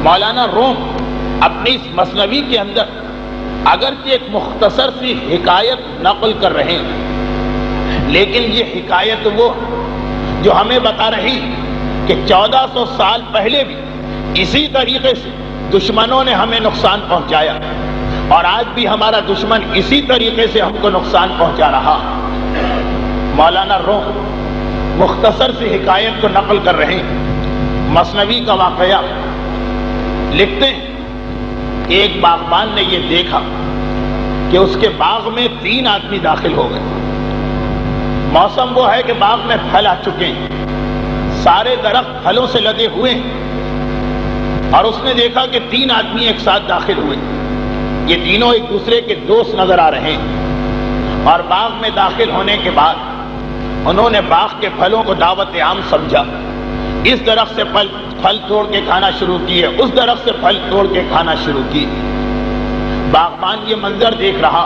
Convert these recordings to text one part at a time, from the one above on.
مولانا روم اپنی اس مثنوی کے اندر اگرچہ ایک مختصر سی حکایت نقل کر رہے ہیں، لیکن یہ حکایت وہ جو ہمیں بتا رہی کہ 1400 سال پہلے بھی اسی طریقے سے دشمنوں نے ہمیں نقصان پہنچایا، اور آج بھی ہمارا دشمن اسی طریقے سے ہم کو نقصان پہنچا رہا۔ مولانا روم مختصر سی حکایت کو نقل کر رہے ہیں، مثنوی کا واقعہ لکھتے ہیں کہ ایک باغبان نے یہ دیکھا کہ اس کے باغ میں 3 آدمی داخل ہو گئے۔ موسم وہ ہے کہ باغ میں پھل آ چکے ہیں، سارے درخت پھلوں سے لدے ہوئے ہیں، اور اس نے دیکھا کہ 3 آدمی ایک ساتھ داخل ہوئے۔ یہ تینوں ایک دوسرے کے دوست نظر آ رہے ہیں، اور باغ میں داخل ہونے کے بعد انہوں نے باغ کے پھلوں کو دعوت عام سمجھا۔ اس درخت سے پھل توڑ کے کھانا شروع کیے، اس درخت سے پھل توڑ کے کھانا شروع کیے۔ باغبان یہ منظر دیکھ رہا،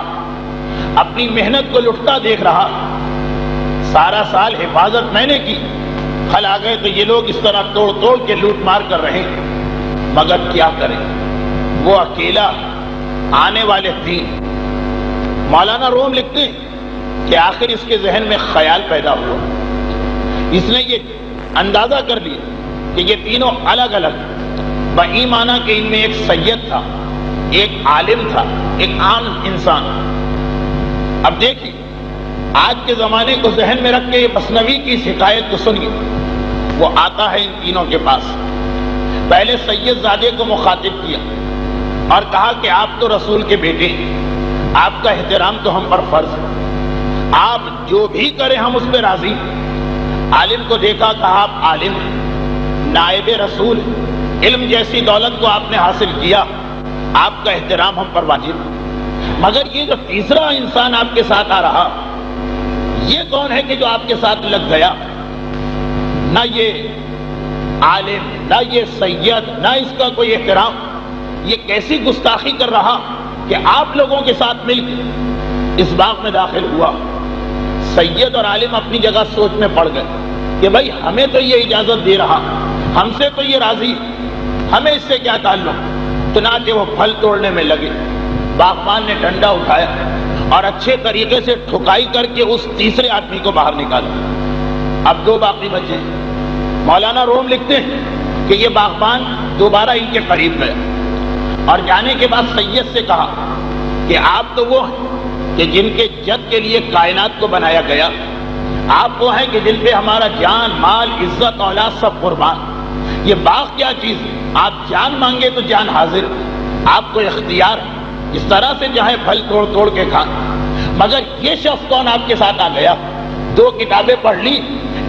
اپنی محنت کو لٹتا دیکھ رہا۔ سارا سال حفاظت میں نے کی، پھل آ گئے تو یہ لوگ اس طرح توڑ توڑ کے لوٹ مار کر رہے ہیں، مگر کیا کریں، وہ اکیلا، آنے والے 3۔ مولانا روم لکھتے ہیں کہ آخر اس کے ذہن میں خیال پیدا ہوا، اس نے یہ اندازہ کر لیا کہ یہ تینوں الگ الگ، بایمانہ کہ ان میں ایک سید تھا، ایک عالم تھا، ایک عام انسان۔ اب دیکھیے، آج کے زمانے کو ذہن میں رکھ کے یہ مثنوی کی اس حکایت کو سنیے۔ وہ آتا ہے ان تینوں کے پاس، پہلے سید زادے کو مخاطب کیا اور کہا کہ آپ تو رسول کے بیٹے ہیں، آپ کا احترام تو ہم پر فرض ہے، آپ جو بھی کریں ہم اس پہ راضی ہیں۔ عالم کو دیکھا، کہا آپ عالم، نائب رسول، علم جیسی دولت کو آپ نے حاصل کیا، آپ کا احترام ہم پر واجب ہے، مگر یہ جو تیسرا انسان آپ کے ساتھ آ رہا، یہ کون ہے کہ جو آپ کے ساتھ لگ گیا؟ نہ یہ عالم، نہ یہ سید، نہ اس کا کوئی احترام، یہ کیسی گستاخی کر رہا کہ آپ لوگوں کے ساتھ مل کے اس باغ میں داخل ہوا۔ سید اور عالم اپنی جگہ سوچ میں پڑ گئے کہ بھائی ہمیں تو یہ اجازت دے رہا، ہم سے تو یہ راضی، ہمیں اس سے کیا تعلق؟ چنانچہ وہ پھل توڑنے میں لگے۔ باغبان نے ڈنڈا اٹھایا اور اچھے طریقے سے ٹھکائی کر کے اس تیسرے آدمی کو باہر نکالا۔ اب 2 باقی بچے۔ مولانا روم لکھتے ہیں کہ یہ باغبان دوبارہ ان کے قریب گیا اور جانے کے بعد سید سے کہا کہ آپ تو وہ ہیں کہ جن کے جد کے لیے کائنات کو بنایا گیا، آپ وہ ہیں کہ جن پہ ہمارا جان، مال، عزت، اولاد سب قربان۔ یہ باغ کیا چیز ہے، آپ جان مانگے تو جان حاضر، آپ کو اختیار اس طرح سے چاہے پھل توڑ توڑ کے کھا، مگر یہ شخص کون آپ کے ساتھ آ گیا؟ 2 کتابیں پڑھ لی،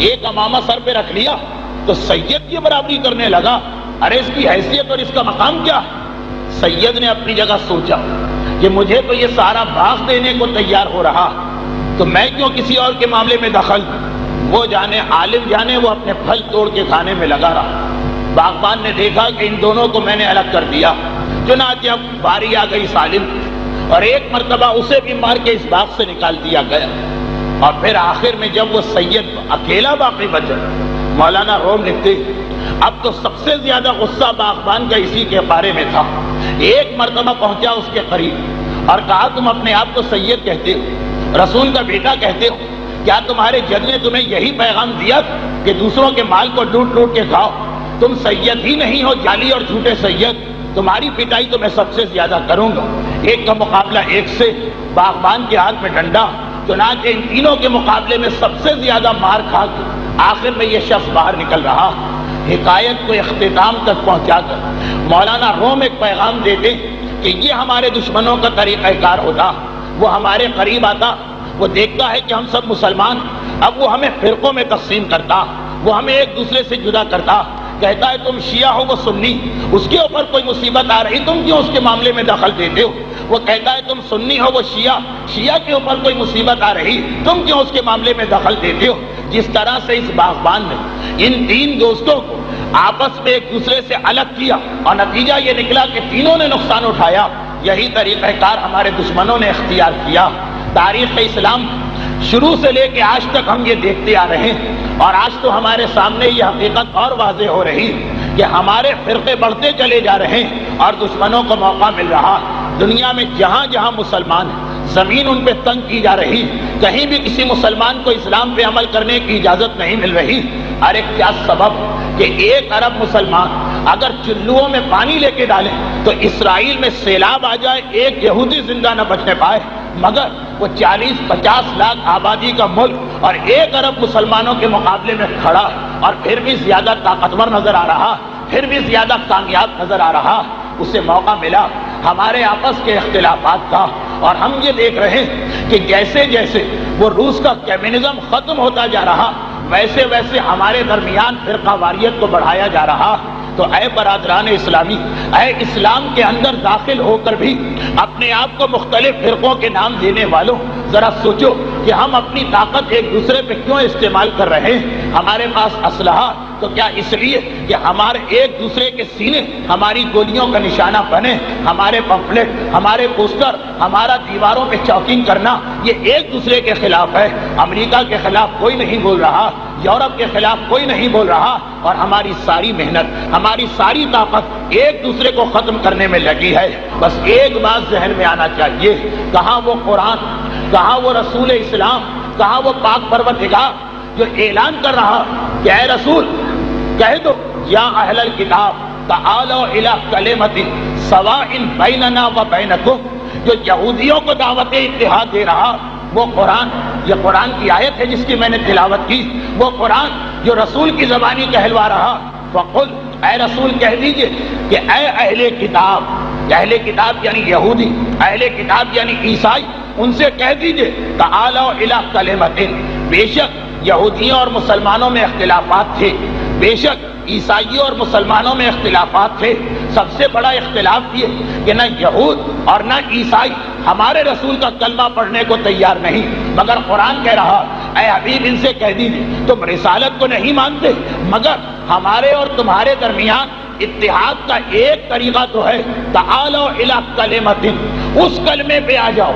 ایک امامہ سر پہ رکھ لیا تو سید کی برابری کرنے لگا۔ ارے اس کی حیثیت اور اس کا مقام کیا ہے؟ سید نے اپنی جگہ سوچا کہ مجھے تو یہ سارا باغ دینے کو تیار ہو رہا، تو میں کیوں کسی اور کے معاملے میں دخل؟ وہ جانے، عالم جانے، وہ اپنے پھل توڑ کے کھانے میں لگا رہا۔ باغبان نے دیکھا کہ ان دونوں کو میں نے الگ کر دیا، چنانچہ اب باری آ گئی سالم، اور ایک مرتبہ اسے بھی مار کے اس باغ سے نکال دیا گیا۔ اور پھر آخر میں جب وہ سید اکیلا باقی بچا، مولانا روم لکھتے اب تو سب سے زیادہ غصہ باغبان کا اسی کے بارے میں تھا۔ ایک مرتبہ پہنچا اس کے قریب اور کہا تم اپنے آپ کو سید کہتے ہو، رسول کا بیٹا کہتے ہو، کیا تمہارے جد نے تمہیں یہی پیغام دیا کہ دوسروں کے مال کو لوٹ لوٹ کے کھاؤ؟ تم سید ہی نہیں ہو، جعلی اور جھوٹے سید، تمہاری پٹائی تو میں سب سے زیادہ کروں گا۔ ایک کا مقابلہ ایک سے، باغبان کے ہاتھ میں ڈنڈا، چنانچہ ان تینوں کے مقابلے میں سب سے زیادہ مار کھا کے آخر میں یہ شخص باہر نکل رہا۔ حکایت کو اختتام تک پہنچا کر مولانا روم ایک پیغام دیتے کہ یہ ہمارے دشمنوں کا طریقہ کار ہوتا، وہ ہمارے قریب آتا، وہ دیکھتا ہے کہ ہم سب مسلمان، اب وہ ہمیں فرقوں میں تقسیم کرتا، وہ ہمیں ایک دوسرے سے جدا کرتا، کہتا ہے تم شیعہ ہو وہ سنی، اس کے اوپر کوئی مصیبت آ رہی تم کیوں اس کے معاملے میں دخل دیتے ہو؟ وہ کہتا ہے تم سنی ہو وہ شیعہ کے اوپر کوئی مصیبت آ رہی تم کیوں اس کے معاملے میں دخل دیتے ہو؟ جس طرح سے اس باغبان نے ان 3 دوستوں کو آپس میں ایک دوسرے سے الگ کیا اور نتیجہ یہ نکلا کہ تینوں نے نقصان اٹھایا، یہی طریقہ کار ہمارے دشمنوں نے اختیار کیا۔ تاریخ اسلام شروع سے لے کے آج تک ہم یہ دیکھتے آ رہے ہیں، اور آج تو ہمارے سامنے یہ حقیقت اور واضح ہو رہی کہ ہمارے فرقے بڑھتے چلے جا رہے ہیں اور دشمنوں کو موقع مل رہا. دنیا میں جہاں جہاں مسلمان ہیں زمین ان پہ تنگ کی جا رہی, کہیں بھی کسی مسلمان کو اسلام پہ عمل کرنے کی اجازت نہیں مل رہی. ارے کیا سبب کہ 1 ارب مسلمان اگر چلوؤں میں پانی لے کے ڈالیں تو اسرائیل میں سیلاب آ جائے, ایک یہودی زندہ نہ بچنے پائے, مگر وہ 40-50 لاکھ آبادی کا ملک اور 1 ارب مسلمانوں کے مقابلے میں کھڑا اور پھر بھی زیادہ طاقتور نظر آ رہا, پھر بھی زیادہ کامیاب نظر آ رہا. اسے موقع ملا ہمارے آپس کے اختلافات کا, اور ہم یہ دیکھ رہے ہیں کہ جیسے جیسے وہ روس کا کمیونزم ختم ہوتا جا رہا ویسے ویسے ہمارے درمیان فرقہ واریت کو بڑھایا جا رہا. تو اے برادران اسلامی, اے اسلام کے اندر داخل ہو کر بھی اپنے آپ کو مختلف فرقوں کے نام دینے والوں, ذرا سوچو کہ ہم اپنی طاقت ایک دوسرے پہ کیوں استعمال کر رہے ہیں. ہمارے پاس اسلحہ تو کیا اس لیے کہ ہمارے ایک دوسرے کے سینے ہماری گولیوں کا نشانہ بنے, ہمارے پمفلٹ, ہمارے پوسٹر, ہمارا دیواروں پہ چاکنگ کرنا یہ ایک دوسرے کے خلاف ہے. امریکہ کے خلاف کوئی نہیں بول رہا, یورپ کے خلاف کوئی نہیں بول رہا, اور ہماری ساری محنت, ہماری ساری طاقت ایک دوسرے کو ختم کرنے میں لگی ہے. بس ایک بات ذہن میں آنا چاہیے, کہاں وہ قرآن, کہاں وہ رسول اسلام, کہاں وہ پاک پروردگار جو اعلان کر رہا کہ اے رسول کہہ دو یا اہل الکتاب تعالوا الی کلمۃ سواء بیننا و بینکم, جو یہودیوں کو دعوت اتحاد دے رہا وہ قرآن, یہ قرآن کی آیت ہے جس کی میں نے تلاوت کی, وہ قرآن جو رسول کی زبانی کہلوا رہا. فقل, اے رسول کہہ دیجئے کہ اے اہل کتاب, اہل کتاب یعنی یہودی, اہل کتاب یعنی عیسائی, ان سے کہہ دیجئے تعالوا الی کلمۃ, بے شک یہودیوں اور مسلمانوں میں اختلافات تھے, بے شک عیسائیوں اور مسلمانوں میں اختلافات تھے. سب سے بڑا اختلاف یہ کہ نہ یہود اور نہ عیسائی ہمارے رسول کا کلمہ پڑھنے کو تیار نہیں, مگر قرآن کہہ رہا اے حبیب ان سے کہہ دیجیے تم رسالت کو نہیں مانتے, مگر ہمارے اور تمہارے درمیان اتحاد کا ایک طریقہ تو ہے, تعالوا الی کلمۃ, اس کلمے پہ آ جاؤ,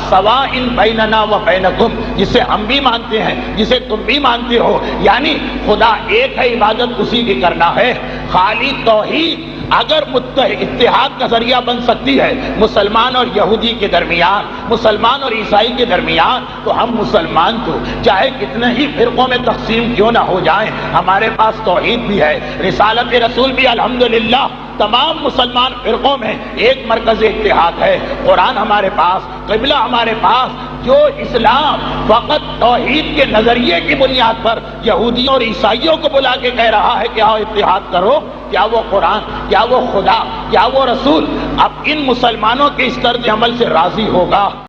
سواء بیننا و بینکم, جسے ہم بھی مانتے ہیں جسے تم بھی مانتے ہو, یعنی خدا ایک ہے, عبادت اسی کی کرنا ہے. خالی توحید اگر اتحاد کا ذریعہ بن سکتی ہے مسلمان اور یہودی کے درمیان, مسلمان اور عیسائی کے درمیان, تو ہم مسلمان تو چاہے کتنے ہی فرقوں میں تقسیم کیوں نہ ہو جائیں, ہمارے پاس توحید بھی ہے, رسالت رسول بھی الحمدللہ, تمام مسلمان فرقوں میں ایک مرکز اتحاد ہے. قرآن ہمارے پاس, قبلہ ہمارے پاس, جو اسلام فقط توحید کے نظریے کی بنیاد پر یہودیوں اور عیسائیوں کو بلا کے کہہ رہا ہے کہ آؤ اتحاد کرو, کیا وہ قرآن, کیا وہ خدا, کیا وہ رسول اب ان مسلمانوں کے اس طرز عمل سے راضی ہوگا؟